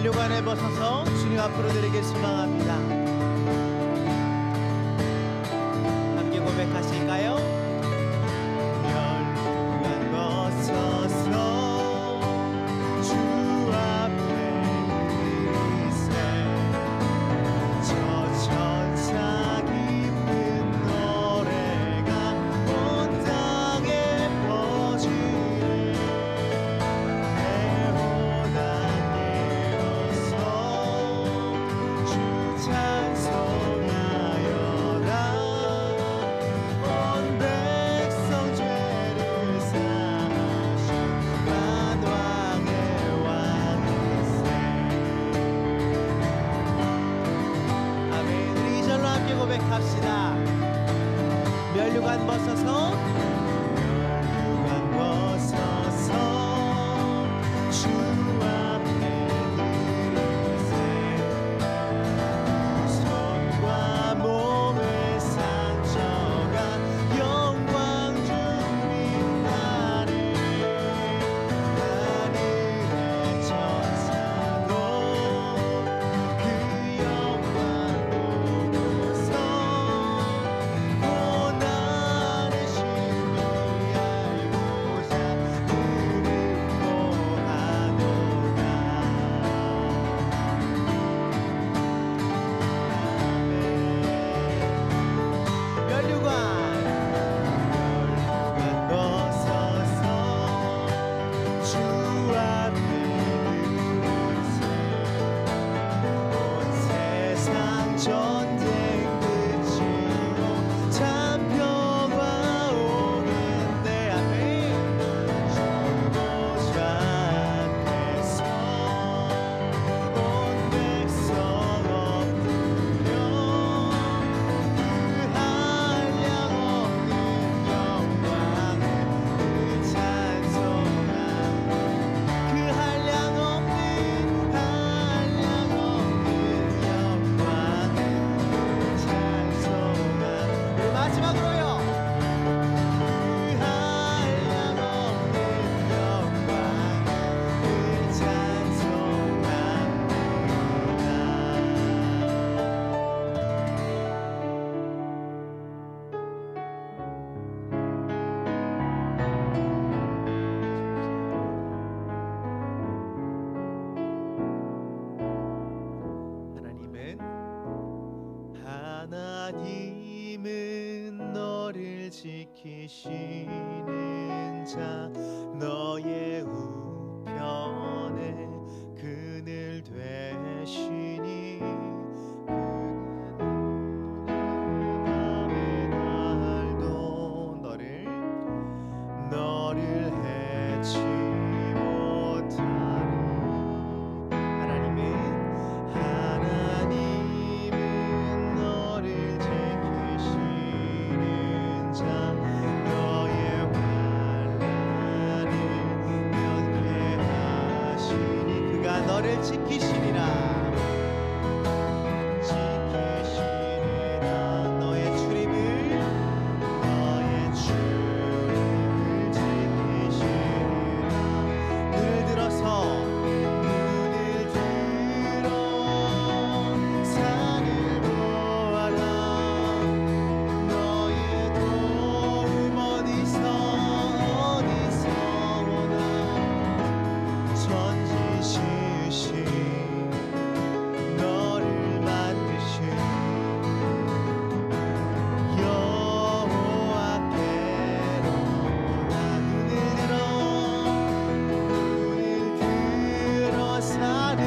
면류관에 벗어서 주님 앞으로 드리길 소망합니다. 함께 고백하실까요? 면류관 벗어서 주 앞에 이르세 저 천사 기쁜 노래가 온 땅에 퍼지네 애호당 일어서 주 찬송하여라 온 백성 죄를 사하신 만왕의 왕이세. 아멘. 우리 이 절로 함께 고백합시다. 면류관 벗어서 주 앞에 이르세 손과 몸의 상처가 영광 주님 나를 하늘의 천사도 그 영광 보고서 고난의 신비 알고자 그를 보하노라. 면류관 벗어서 주 앞에 이르세 온 세상 전쟁 그치고 참 평화 오겠네. 아멘. 주보좌 앞에서 온 백성 엎드려 그 한량 없는 영광을 찬송함 그 한량 없는 영광을 찬송함. 우리 마지막으로요. 그 한량 없는 영광을 찬송합니다. 하나님은 너를 지키시는 자 너의 우편에 그늘 되시니 그는 밤의 날도 너를 해치 못하리. 하나님은 너를 지키시는 자 너의 환난을 면케하시니 그가 너를 지키시리라. 너의 출입을 지키시리라. 눈을 들어서 산을 보아라. 너의 도움 어디서 오나. 천지시신 너를 만드신 여호와께로 나 눈을 들어 산을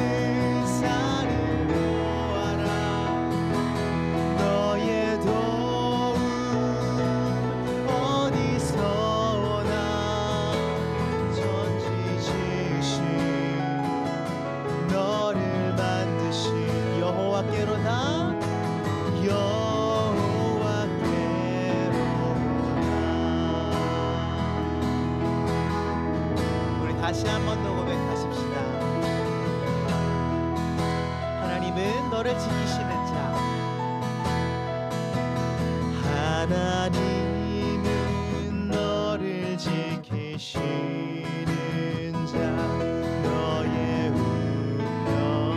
보아라. 너의 도움 어디서 오나. 천지지신 너를 만드신 여호와께로다. 우리 다시 한 번 더 고백하십시다. 하나님은 너를 지키시는 자 하나님은 너를 지키시는 자 너의 우편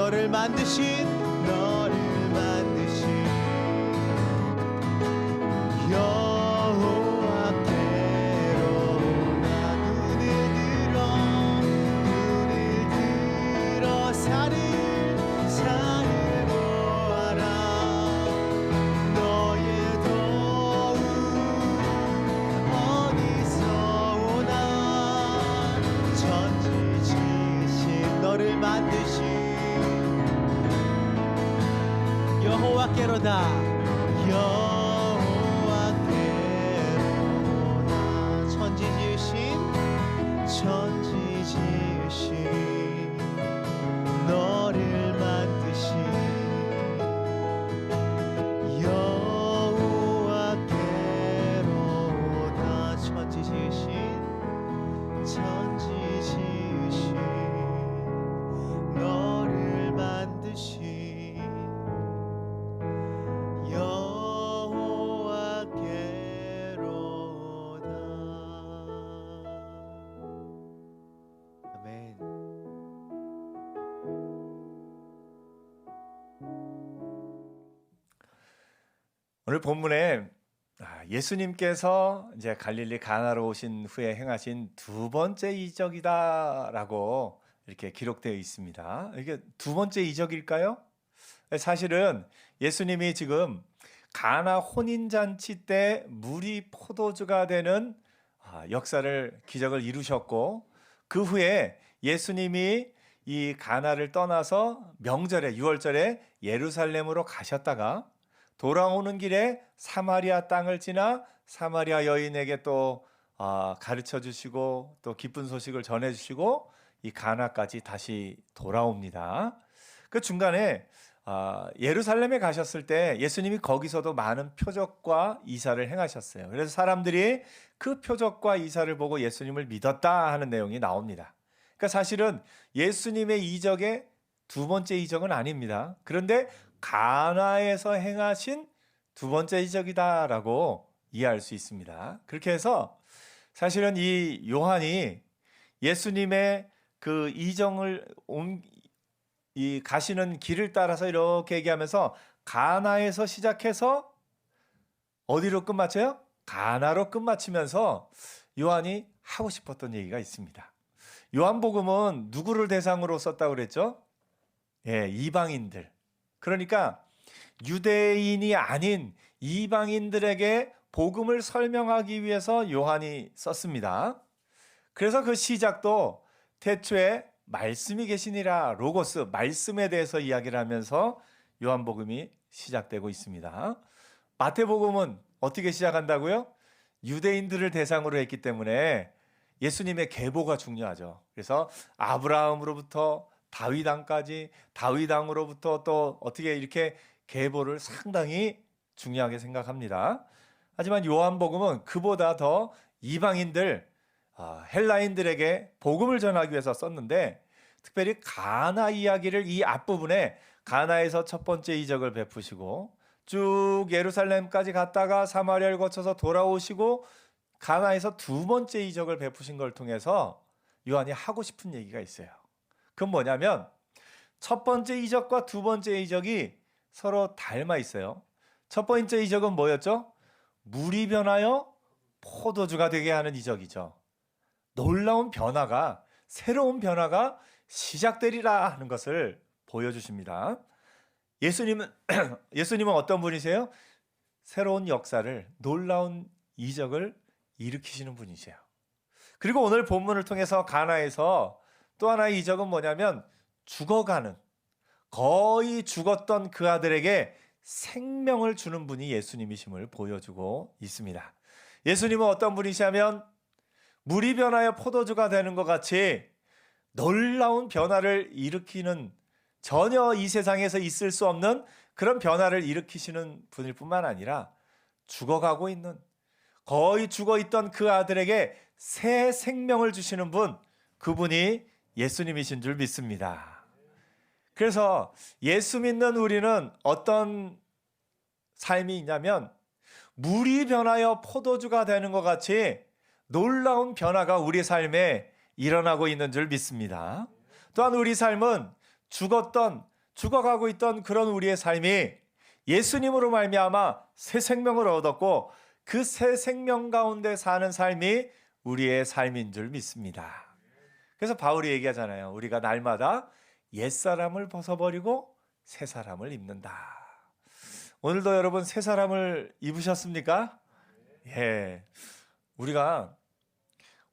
너를 만드신 여호와께로 나 눈을 들어 산을 보아라. 너의 도움 어디서 오나. 천지 지으신 너를 만드신 여호와께로다. 천지 지으신 너를 만드신 여호와께로다. 천지 지으신 너를 만드신 여호와께로다. 아멘. 오늘 본문에 예수님께서 이제 갈릴리 가나로 오신 후에 행하신 두 번째 이적이다라고 이렇게 기록되어 있습니다. 이게 두 번째 이적일까요? 사실은 예수님이 지금 가나 혼인잔치 때 물이 포도주가 되는 역사를 기적을 이루셨고, 그 후에 예수님이 이 가나를 떠나서 명절에 유월절에 예루살렘으로 가셨다가 돌아오는 길에 사마리아 땅을 지나 사마리아 여인에게 또 가르쳐 주시고 또 기쁜 소식을 전해 주시고 이 가나까지 다시 돌아옵니다. 그 중간에 예루살렘에 가셨을 때 예수님이 거기서도 많은 표적과 이사를 행하셨어요. 그래서 사람들이 그 표적과 이사를 보고 예수님을 믿었다 하는 내용이 나옵니다. 그러니까 사실은 예수님의 이적의 두 번째 이적은 아닙니다. 그런데 가나에서 행하신 두 번째 이적이다라고 이해할 수 있습니다. 그렇게 해서 사실은 이 요한이 예수님의 그 이정을 이 가시는 길을 따라서 이렇게 얘기하면서 가나에서 시작해서 어디로 끝마쳐요? 가나로 끝마치면서 요한이 하고 싶었던 얘기가 있습니다. 요한복음은 누구를 대상으로 썼다고 그랬죠? 예, 이방인들. 그러니까 유대인이 아닌 이방인들에게 복음을 설명하기 위해서 요한이 썼습니다. 그래서 그 시작도 태초에 말씀이 계시니라, 로고스, 말씀에 대해서 이야기를 하면서 요한복음이 시작되고 있습니다. 마태복음은 어떻게 시작한다고요? 유대인들을 대상으로 했기 때문에 예수님의 계보가 중요하죠. 그래서 아브라함으로부터 다윗왕까지, 다윗왕으로부터 또 어떻게 이렇게 계보를 상당히 중요하게 생각합니다. 하지만 요한복음은 그보다 더 이방인들, 헬라인들에게 복음을 전하기 위해서 썼는데, 특별히 가나 이야기를 이 앞부분에 가나에서 첫 번째 이적을 베푸시고 쭉 예루살렘까지 갔다가 사마리아를 거쳐서 돌아오시고 가나에서 두 번째 이적을 베푸신 걸 통해서 요한이 하고 싶은 얘기가 있어요. 그건 뭐냐면 첫 번째 이적과 두 번째 이적이 서로 닮아 있어요. 첫 번째 이적은 뭐였죠? 물이 변하여 포도주가 되게 하는 이적이죠. 놀라운 변화가, 새로운 변화가 시작되리라 하는 것을 보여주십니다. 예수님은 어떤 분이세요? 새로운 역사를, 놀라운 이적을 일으키시는 분이세요. 그리고 오늘 본문을 통해서 가나에서 또 하나의 이적은 뭐냐면 죽어가는, 거의 죽었던 그 아들에게 생명을 주는 분이 예수님이심을 보여주고 있습니다. 예수님은 어떤 분이시냐면 물이 변하여 포도주가 되는 것 같이 놀라운 변화를 일으키는, 전혀 이 세상에서 있을 수 없는 그런 변화를 일으키시는 분일 뿐만 아니라 죽어가고 있는, 거의 죽어있던 그 아들에게 새 생명을 주시는 분, 그분이 예수님이신 줄 믿습니다. 그래서 예수 믿는 우리는 어떤 삶이 있냐면 물이 변하여 포도주가 되는 것 같이 놀라운 변화가 우리 삶에 일어나고 있는 줄 믿습니다. 또한 우리 삶은 죽었던 죽어가고 있던 그런 우리의 삶이 예수님으로 말미암아 새 생명을 얻었고 그 새 생명 가운데 사는 삶이 우리의 삶인 줄 믿습니다. 그래서 바울이 얘기하잖아요. 우리가 날마다 옛사람을 벗어버리고 새 사람을 입는다. 오늘도 여러분 새 사람을 입으셨습니까? 예. 우리가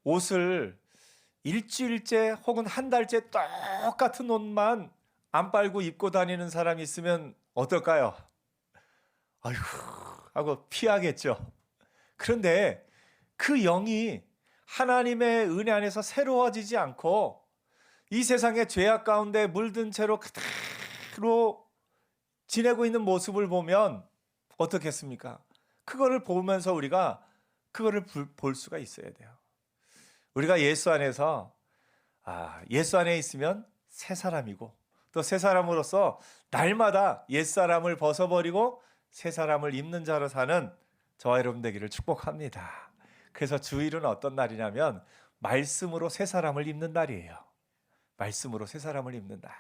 옷을 일주일째 혹은 한 달째 똑같은 옷만 안 빨고 입고 다니는 사람이 있으면 어떨까요? 아이고 하고 피하겠죠. 그런데 그 영이 하나님의 은혜 안에서 새로워지지 않고 이 세상의 죄악 가운데 물든 채로 그대로 지내고 있는 모습을 보면 어떻겠습니까? 그거를 보면서 우리가 그거를 볼 수가 있어야 돼요. 우리가 예수 안에서 예수 안에 있으면 새 사람이고 또 새 사람으로서 날마다 옛사람을 벗어버리고 새 사람을 입는 자로 사는 저와 여러분 되기를 축복합니다. 그래서 주일은 어떤 날이냐면 말씀으로 새 사람을 입는 날이에요. 말씀으로 새 사람을 입는 날.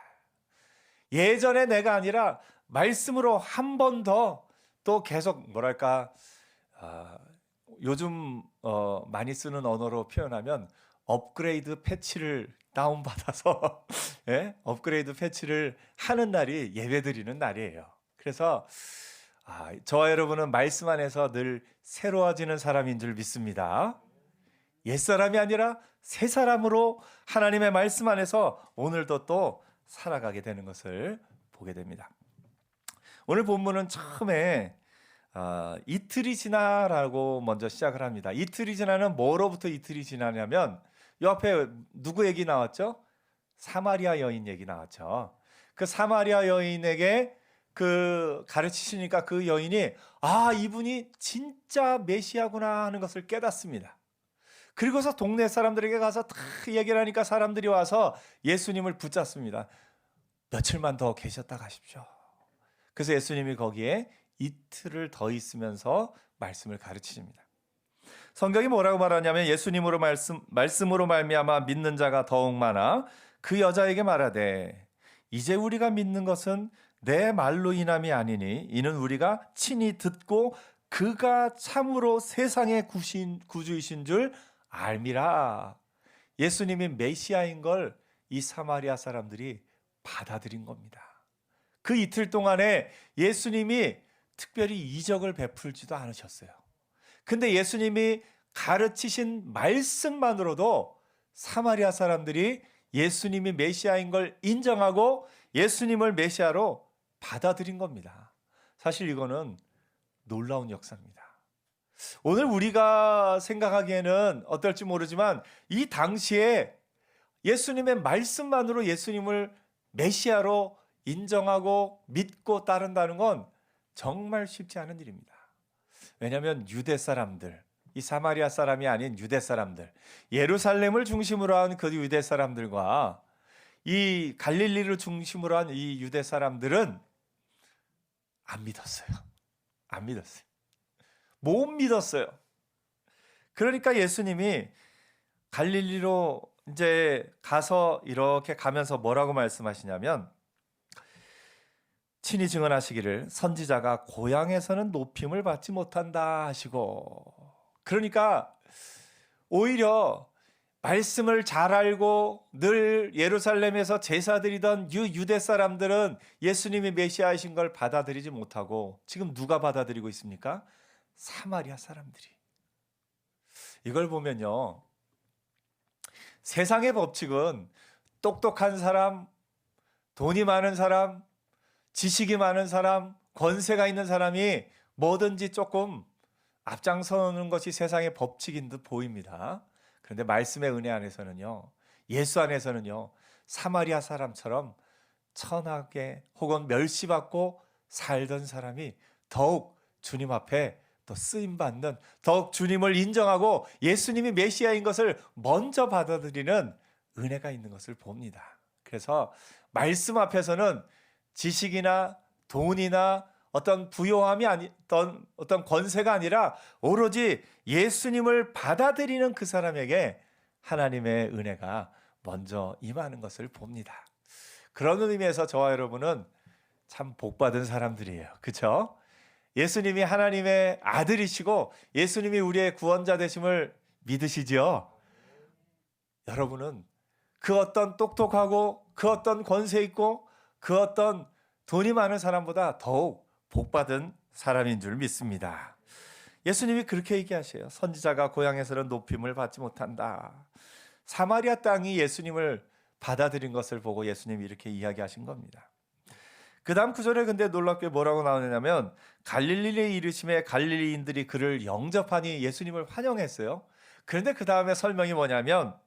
예전에 내가 아니라 말씀으로 한 번 더 또 계속 요즘 많이 쓰는 언어로 표현하면 업그레이드 패치를 다운받아서 예? 업그레이드 패치를 하는 날이 예배드리는 날이에요. 그래서 저와 여러분은 말씀 안에서 늘 새로워지는 사람인 줄 믿습니다. 옛사람이 아니라 새 사람으로 하나님의 말씀 안에서 오늘도 또 살아가게 되는 것을 보게 됩니다. 오늘 본문은 처음에 이틀이 지나라고 먼저 시작을 합니다. 이틀이 지나는 뭐로부터 이틀이 지나냐면 이 앞에 누구 얘기 나왔죠? 사마리아 여인 얘기 나왔죠. 그 사마리아 여인에게 그 가르치시니까 그 여인이 이분이 진짜 메시아구나 하는 것을 깨닫습니다. 그리고서 동네 사람들에게 가서 다 얘기를 하니까 사람들이 와서 예수님을 붙잡습니다. 며칠만 더 계셨다 가십시오. 그래서 예수님이 거기에 이틀을 더 있으면서 말씀을 가르치십니다. 성경이 뭐라고 말하냐면 예수님으로 말씀으로 말미암아 믿는 자가 더욱 많아 그 여자에게 말하되 이제 우리가 믿는 것은 내 말로 인함이 아니니 이는 우리가 친히 듣고 그가 참으로 세상의 구주이신 줄 알미라. 예수님이 메시아인 걸 이 사마리아 사람들이 받아들인 겁니다. 그 이틀 동안에 예수님이 특별히 이적을 베풀지도 않으셨어요. 근데 예수님이 가르치신 말씀만으로도 사마리아 사람들이 예수님이 메시아인 걸 인정하고 예수님을 메시아로 받아들인 겁니다. 사실 이거는 놀라운 역사입니다. 오늘 우리가 생각하기에는 어떨지 모르지만 이 당시에 예수님의 말씀만으로 예수님을 메시아로 인정하고 믿고 따른다는 건 정말 쉽지 않은 일입니다. 왜냐하면 유대 사람들, 이 사마리아 사람이 아닌 유대 사람들, 예루살렘을 중심으로 한 그 유대 사람들과 이 갈릴리를 중심으로 한 이 유대 사람들은 안 믿었어요. 안 믿었어요. 못 믿었어요. 그러니까 예수님이 갈릴리로 이제 가서 이렇게 가면서 뭐라고 말씀하시냐면 친히 증언하시기를 선지자가 고향에서는 높임을 받지 못한다 하시고, 그러니까 오히려 말씀을 잘 알고 늘 예루살렘에서 제사드리던 유대 사람들은 예수님이 메시아이신 걸 받아들이지 못하고 지금 누가 받아들이고 있습니까? 사마리아 사람들이. 이걸 보면요, 세상의 법칙은 똑똑한 사람, 돈이 많은 사람, 지식이 많은 사람, 권세가 있는 사람이 뭐든지 조금 앞장서는 것이 세상의 법칙인 듯 보입니다. 그런데 말씀의 은혜 안에서는요, 예수 안에서는요, 사마리아 사람처럼 천하게 혹은 멸시받고 살던 사람이 더욱 주님 앞에 또 쓰임받는, 더욱 주님을 인정하고 예수님이 메시아인 것을 먼저 받아들이는 은혜가 있는 것을 봅니다. 그래서 말씀 앞에서는 지식이나 돈이나 어떤 부요함이 어떤 권세가 아니라 오로지 예수님을 받아들이는 그 사람에게 하나님의 은혜가 먼저 임하는 것을 봅니다. 그런 의미에서 저와 여러분은 참 복받은 사람들이에요. 그렇죠? 예수님이 하나님의 아들이시고 예수님이 우리의 구원자 되심을 믿으시지요? 여러분은 그 어떤 똑똑하고 그 어떤 권세 있고 그 어떤 돈이 많은 사람보다 더욱 복받은 사람인 줄 믿습니다. 예수님이 그렇게 얘기하셔요. 선지자가 고향에서는 높임을 받지 못한다. 사마리아 땅이 예수님을 받아들인 것을 보고 예수님이 이렇게 이야기하신 겁니다. 그 다음 구절에 근데 놀랍게 뭐라고 나오냐면 갈릴리에 이르심에 갈릴리인들이 그를 영접하니 예수님을 환영했어요. 그런데 그 다음에 설명이 뭐냐면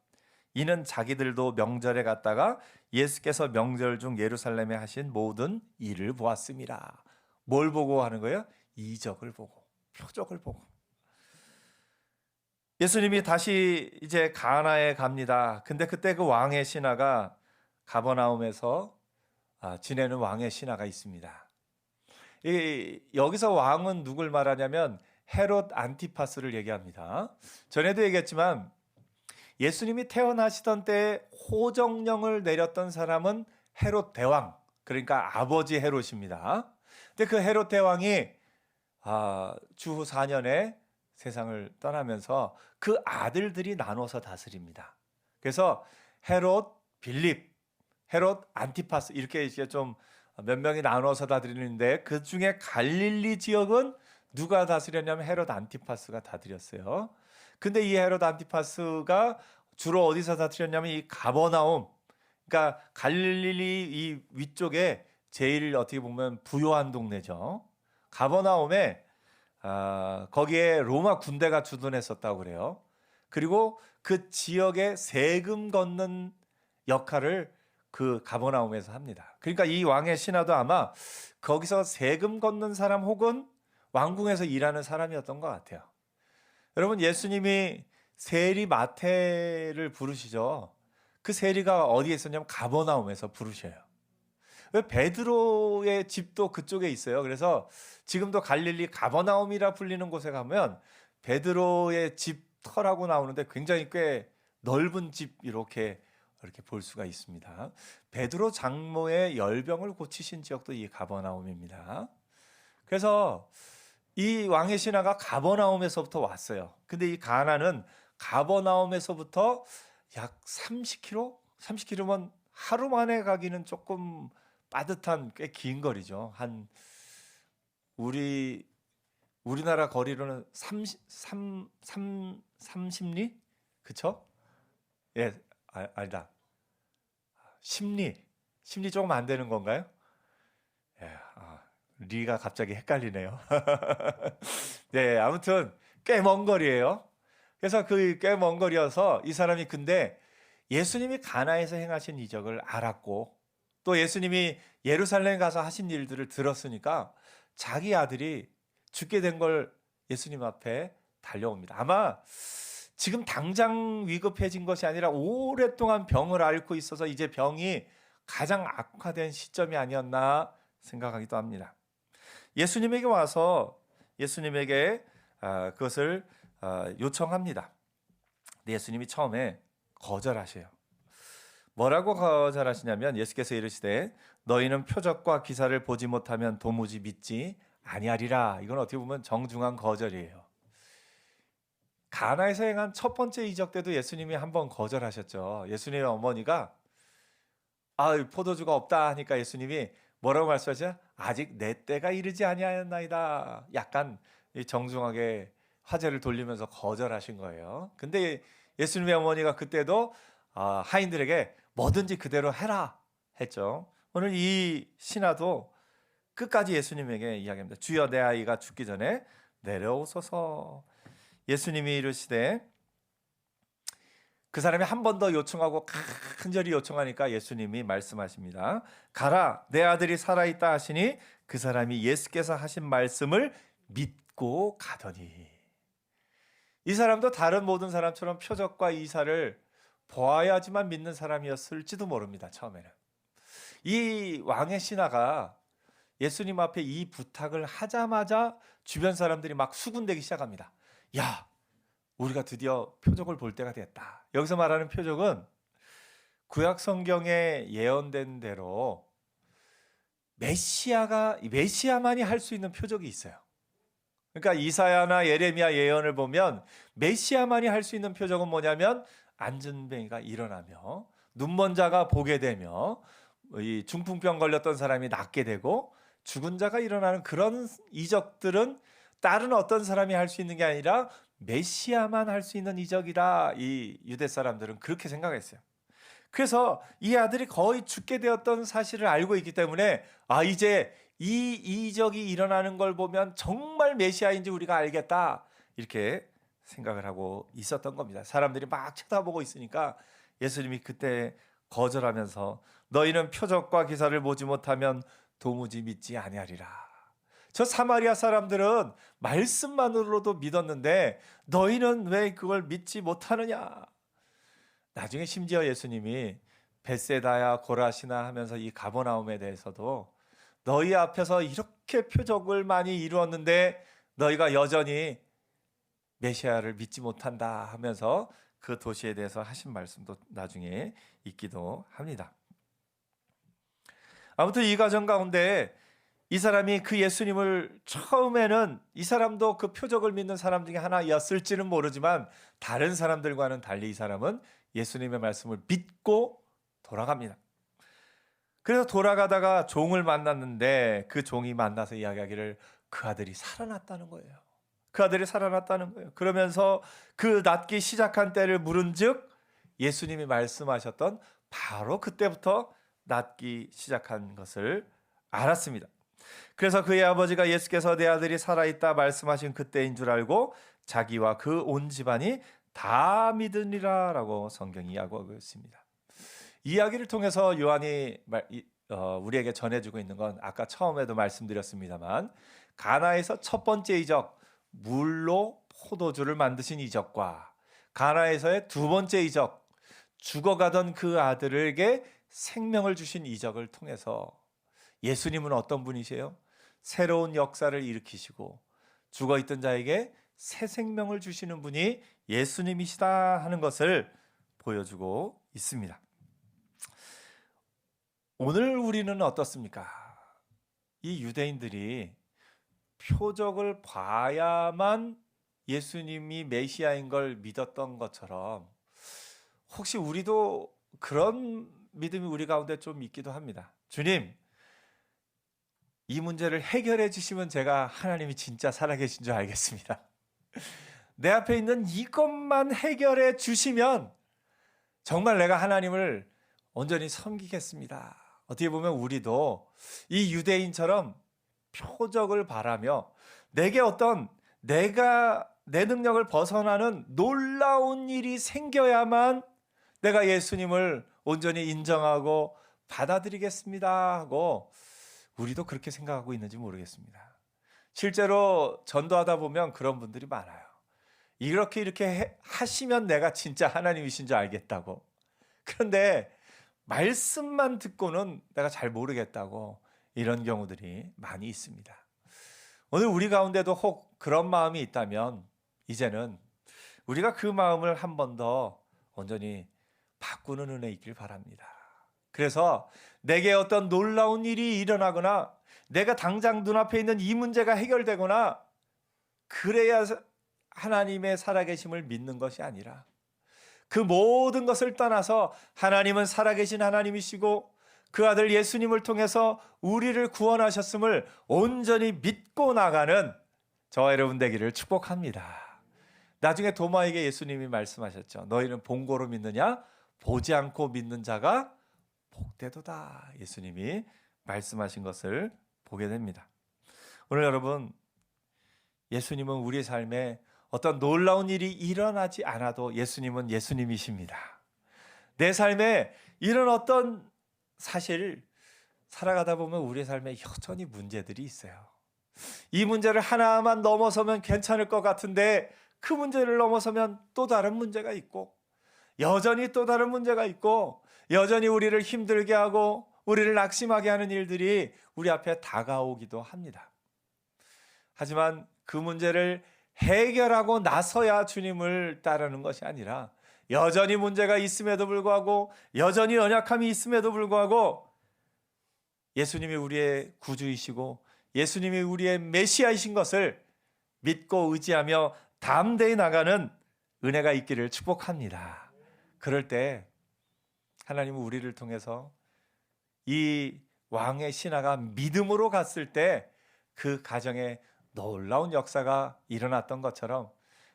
이는 자기들도 명절에 갔다가 예수께서 명절 중 예루살렘에 하신 모든 일을 보았습니다. 뭘 보고 하는 거예요? 이적을 보고, 표적을 보고. 예수님이 다시 이제 가나에 갑니다. 근데 그때 그 왕의 신하가 가버나움에서 지내는 왕의 신하가 있습니다. 여기서 왕은 누굴 말하냐면 헤롯 안티파스를 얘기합니다. 전에도 얘기했지만 예수님이 태어나시던 때에 호정령을 내렸던 사람은 헤롯 대왕, 그러니까 아버지 헤롯입니다. 근데 그 헤롯 대왕이 주후 4년에 세상을 떠나면서 그 아들들이 나눠서 다스립니다. 그래서 헤롯 빌립, 헤롯 안티파스 이렇게 이제 좀 몇 명이 나눠서 다스리는데 그 중에 갈릴리 지역은 누가 다스렸냐면 헤롯 안티파스가 다스렸어요. 근데 이 헤롯 안티파스가 주로 어디서 다스렸냐면 이 가버나움, 그러니까 갈릴리 이 위쪽에 제일 어떻게 보면 부요한 동네죠. 가버나움에 거기에 로마 군대가 주둔했었다고 그래요. 그리고 그 지역에 세금 걷는 역할을 그 가버나움에서 합니다. 그러니까 이 왕의 신하도 아마 거기서 세금 걷는 사람 혹은 왕궁에서 일하는 사람이었던 것 같아요. 여러분, 예수님이 세리 마태를 부르시죠. 그 세리가 어디에 있었냐면 가버나움에서 부르셔요. 왜? 베드로의 집도 그쪽에 있어요. 그래서 지금도 갈릴리 가버나움이라 불리는 곳에 가면 베드로의 집 터라고 나오는데 굉장히 꽤 넓은 집 이렇게 볼 수가 있습니다. 베드로 장모의 열병을 고치신 지역도 이 가버나움입니다. 그래서 이 왕의 신하가 가버나움에서부터 왔어요. 근데 이 가나는 가버나움에서부터 약 30km? 30km면 하루 만에 가기는 조금 빠듯한 꽤 긴 거리죠. 한 우리나라 거리로는 30리? 그쵸? 예, 아니다. 10리 조금 안 되는 건가요? 예, 리가 갑자기 헷갈리네요. 네, 아무튼 꽤 먼 거리예요. 그래서 그 꽤 먼 거리여서 이 사람이 근데 예수님이 가나에서 행하신 이적을 알았고 또 예수님이 예루살렘 가서 하신 일들을 들었으니까 자기 아들이 죽게 된 걸 예수님 앞에 달려옵니다. 아마 지금 당장 위급해진 것이 아니라 오랫동안 병을 앓고 있어서 이제 병이 가장 악화된 시점이 아니었나 생각하기도 합니다. 예수님에게 와서 예수님에게 그것을 요청합니다. 근데 예수님이 처음에 거절하셔요. 뭐라고 거절하시냐면 예수께서 이르시되 너희는 표적과 기사를 보지 못하면 도무지 믿지 아니하리라. 이건 어떻게 보면 정중한 거절이에요. 가나에서 행한 첫 번째 이적 때도 예수님이 한번 거절하셨죠. 예수님의 어머니가 포도주가 없다 하니까 예수님이 뭐라고 말씀하시죠? 아직 내 때가 이르지 아니하였나이다. 약간 정중하게 화제를 돌리면서 거절하신 거예요. 근데 예수님의 어머니가 그때도 하인들에게 뭐든지 그대로 해라 했죠. 오늘 이 신하도 끝까지 예수님에게 이야기합니다. 주여 내 아이가 죽기 전에 내려오소서. 예수님이 이르시되 그 사람이 한 번 더 요청하고 간절히 요청하니까 예수님이 말씀하십니다. 가라 내 아들이 살아있다 하시니 그 사람이 예수께서 하신 말씀을 믿고 가더니 이 사람도 다른 모든 사람처럼 표적과 이사를 보아야지만 믿는 사람이었을지도 모릅니다. 처음에는 이 왕의 신하가 예수님 앞에 이 부탁을 하자마자 주변 사람들이 막 수군대기 시작합니다. 야, 우리가 드디어 표적을 볼 때가 됐다. 여기서 말하는 표적은 구약 성경에 예언된 대로 메시아만이 할 수 있는 표적이 있어요. 그러니까 이사야나 예레미야 예언을 보면 메시아만이 할 수 있는 표적은 뭐냐면 안전뱅이가 일어나며 눈먼 자가 보게 되며 이 중풍병 걸렸던 사람이 낫게 되고 죽은 자가 일어나는 그런 이적들은 다른 어떤 사람이 할 수 있는 게 아니라 메시아만 할 수 있는 이적이다. 이 유대 사람들은 그렇게 생각했어요. 그래서 이 아들이 거의 죽게 되었던 사실을 알고 있기 때문에 이제 이 이적이 일어나는 걸 보면 정말 메시아인지 우리가 알겠다. 이렇게 생각을 하고 있었던 겁니다. 사람들이 막 쳐다보고 있으니까 예수님이 그때 거절하면서 너희는 표적과 기사를 보지 못하면 도무지 믿지 아니하리라. 저 사마리아 사람들은 말씀만으로도 믿었는데 너희는 왜 그걸 믿지 못하느냐. 나중에 심지어 예수님이 벳세다야 고라시나 하면서 이 가버나움에 대해서도 너희 앞에서 이렇게 표적을 많이 이루었는데 너희가 여전히 메시아를 믿지 못한다 하면서 그 도시에 대해서 하신 말씀도 나중에 있기도 합니다. 아무튼 이 과정 가운데 이 사람이 그 예수님을 처음에는 이 사람도 그 표적을 믿는 사람 중에 하나였을지는 모르지만 다른 사람들과는 달리 이 사람은 예수님의 말씀을 믿고 돌아갑니다. 그래서 돌아가다가 종을 만났는데 그 종이 만나서 이야기하기를 그 아들이 살아났다는 거예요. 그 아들이 살아났다는 거예요. 그러면서 그 낫기 시작한 때를 물은즉 예수님이 말씀하셨던 바로 그때부터 낫기 시작한 것을 알았습니다. 그래서 그의 아버지가 예수께서 내 아들이 살아있다 말씀하신 그때인 줄 알고 자기와 그 온 집안이 다 믿으리라 라고 성경이 이야기하고 있습니다. 이야기를 통해서 요한이 우리에게 전해주고 있는 건 아까 처음에도 말씀드렸습니다만 가나에서 첫 번째 이적, 물로 포도주를 만드신 이적과 가나에서의 두 번째 이적, 죽어가던 그 아들에게 생명을 주신 이적을 통해서 예수님은 어떤 분이세요? 새로운 역사를 일으키시고 죽어있던 자에게 새 생명을 주시는 분이 예수님이시다 하는 것을 보여주고 있습니다. 오늘 우리는 어떻습니까? 이 유대인들이 표적을 봐야만 예수님이 메시아인 걸 믿었던 것처럼 혹시 우리도 그런 믿음이 우리 가운데 좀 있기도 합니다. 주님, 이 문제를 해결해 주시면 제가 하나님이 진짜 살아계신 줄 알겠습니다. 내 앞에 있는 이것만 해결해 주시면 정말 내가 하나님을 온전히 섬기겠습니다. 어떻게 보면 우리도 이 유대인처럼 표적을 바라며 내게 어떤 내가 내 능력을 벗어나는 놀라운 일이 생겨야만 내가 예수님을 온전히 인정하고 받아들이겠습니다 하고 우리도 그렇게 생각하고 있는지 모르겠습니다. 실제로 전도하다 보면 그런 분들이 많아요. 이렇게 하시면 내가 진짜 하나님이신 줄 알겠다고. 그런데 말씀만 듣고는 내가 잘 모르겠다고 이런 경우들이 많이 있습니다. 오늘 우리 가운데도 혹 그런 마음이 있다면 이제는 우리가 그 마음을 한 번 더 온전히 바꾸는 은혜 있길 바랍니다. 그래서 내게 어떤 놀라운 일이 일어나거나 내가 당장 눈앞에 있는 이 문제가 해결되거나 그래야 하나님의 살아계심을 믿는 것이 아니라 그 모든 것을 떠나서 하나님은 살아계신 하나님이시고 그 아들 예수님을 통해서 우리를 구원하셨음을 온전히 믿고 나가는 저와 여러분 되기를 축복합니다. 나중에 도마에게 예수님이 말씀하셨죠. 너희는 본고로 믿느냐? 보지 않고 믿는 자가 복되도다. 예수님이 말씀하신 것을 보게 됩니다. 오늘 여러분, 예수님은 우리 삶에 어떤 놀라운 일이 일어나지 않아도 예수님은 예수님이십니다. 내 삶에 이런 어떤 사실 살아가다 보면 우리 삶에 여전히 문제들이 있어요. 이 문제를 하나만 넘어서면 괜찮을 것 같은데 그 문제를 넘어서면 또 다른 문제가 있고 여전히 또 다른 문제가 있고 여전히 우리를 힘들게 하고 우리를 낙심하게 하는 일들이 우리 앞에 다가오기도 합니다. 하지만 그 문제를 해결하고 나서야 주님을 따르는 것이 아니라 여전히 문제가 있음에도 불구하고 여전히 연약함이 있음에도 불구하고 예수님이 우리의 구주이시고 예수님이 우리의 메시아이신 것을 믿고 의지하며 담대히 나가는 은혜가 있기를 축복합니다. 그럴 때 하나님은 우리를 통해서 이 왕의 신하가 믿음으로 갔을 때 그 가정에 놀라운 역사가 일어났던 것처럼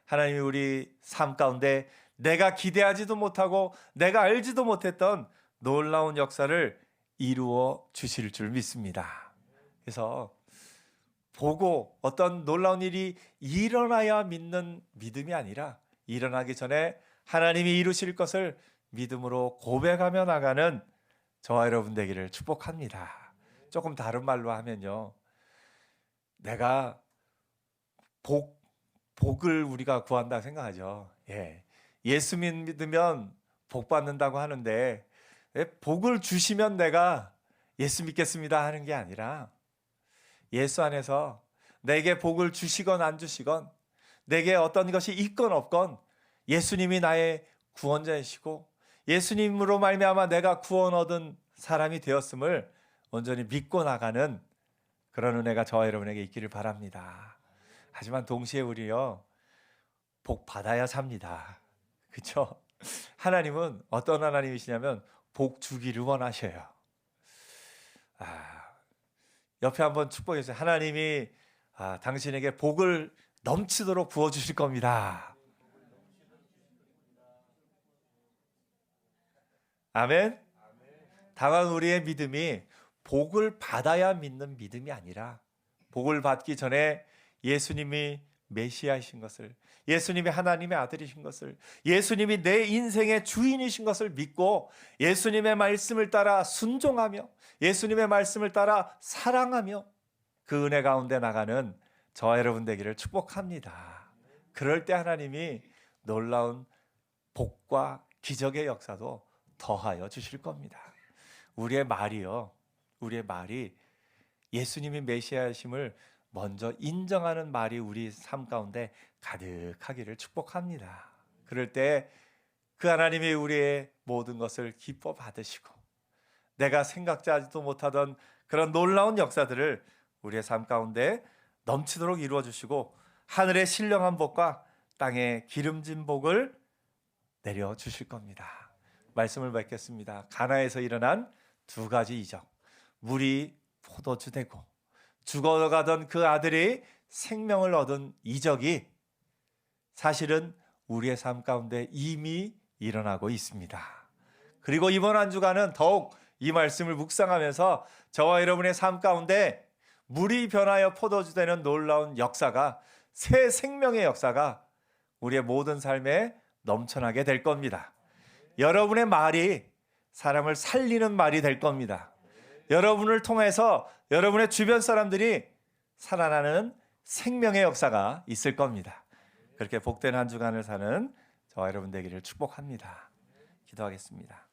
하나님이 우리 삶 가운데 내가 기대하지도 못하고 내가 알지도 못했던 놀라운 역사를 이루어 주실 줄 믿습니다. 그래서 보고 어떤 놀라운 일이 일어나야 믿는 믿음이 아니라 일어나기 전에 하나님이 이루실 것을 믿음으로 고백하며 나가는 저와 여러분 되기를 축복합니다. 조금 다른 말로 하면요, 내가 복을 우리가 구한다 생각하죠. 예수 믿으면 복 받는다고 하는데 복을 주시면 내가 예수 믿겠습니다 하는 게 아니라 예수 안에서 내게 복을 주시건 안 주시건 내게 어떤 것이 있건 없건 예수님이 나의 구원자이시고 예수님으로 말미암아 내가 구원 얻은 사람이 되었음을 온전히 믿고 나가는 그런 은혜가 저와 여러분에게 있기를 바랍니다. 하지만 동시에 우리요, 복 받아야 삽니다. 그렇죠? 하나님은 어떤 하나님이시냐면 복 주기를 원하셔요. 옆에 한번 축복해 주세요. 하나님이 당신에게 복을 넘치도록 부어주실 겁니다. 아멘. 다만 우리의 믿음이 복을 받아야 믿는 믿음이 아니라 복을 받기 전에 예수님이 메시아이신 것을, 예수님이 하나님의 아들이신 것을, 예수님이 내 인생의 주인이신 것을 믿고 예수님의 말씀을 따라 순종하며 예수님의 말씀을 따라 사랑하며 그 은혜 가운데 나가는 저와 여러분 되기를 축복합니다. 그럴 때 하나님이 놀라운 복과 기적의 역사도 더하여 주실 겁니다. 우리의 말이 예수님이 메시아이심을 먼저 인정하는 말이 우리 삶 가운데 가득하기를 축복합니다. 그럴 때 그 하나님이 우리의 모든 것을 기뻐 받으시고 내가 생각지도 못하던 그런 놀라운 역사들을 우리의 삶 가운데 넘치도록 이루어 주시고 하늘의 신령한 복과 땅의 기름진 복을 내려 주실 겁니다. 말씀을 뵙겠습니다. 가나에서 일어난 두 가지 이적, 물이 포도주 되고 죽어가던 그 아들이 생명을 얻은 이적이 사실은 우리의 삶 가운데 이미 일어나고 있습니다. 그리고 이번 한 주간은 더욱 이 말씀을 묵상하면서 저와 여러분의 삶 가운데 물이 변하여 포도주 되는 놀라운 역사가, 새 생명의 역사가 우리의 모든 삶에 넘쳐나게 될 겁니다. 여러분의 말이 사람을 살리는 말이 될 겁니다. 여러분을 통해서 여러분의 주변 사람들이 살아나는 생명의 역사가 있을 겁니다. 그렇게 복된 한 주간을 사는 저와 여러분 되기를 축복합니다. 기도하겠습니다.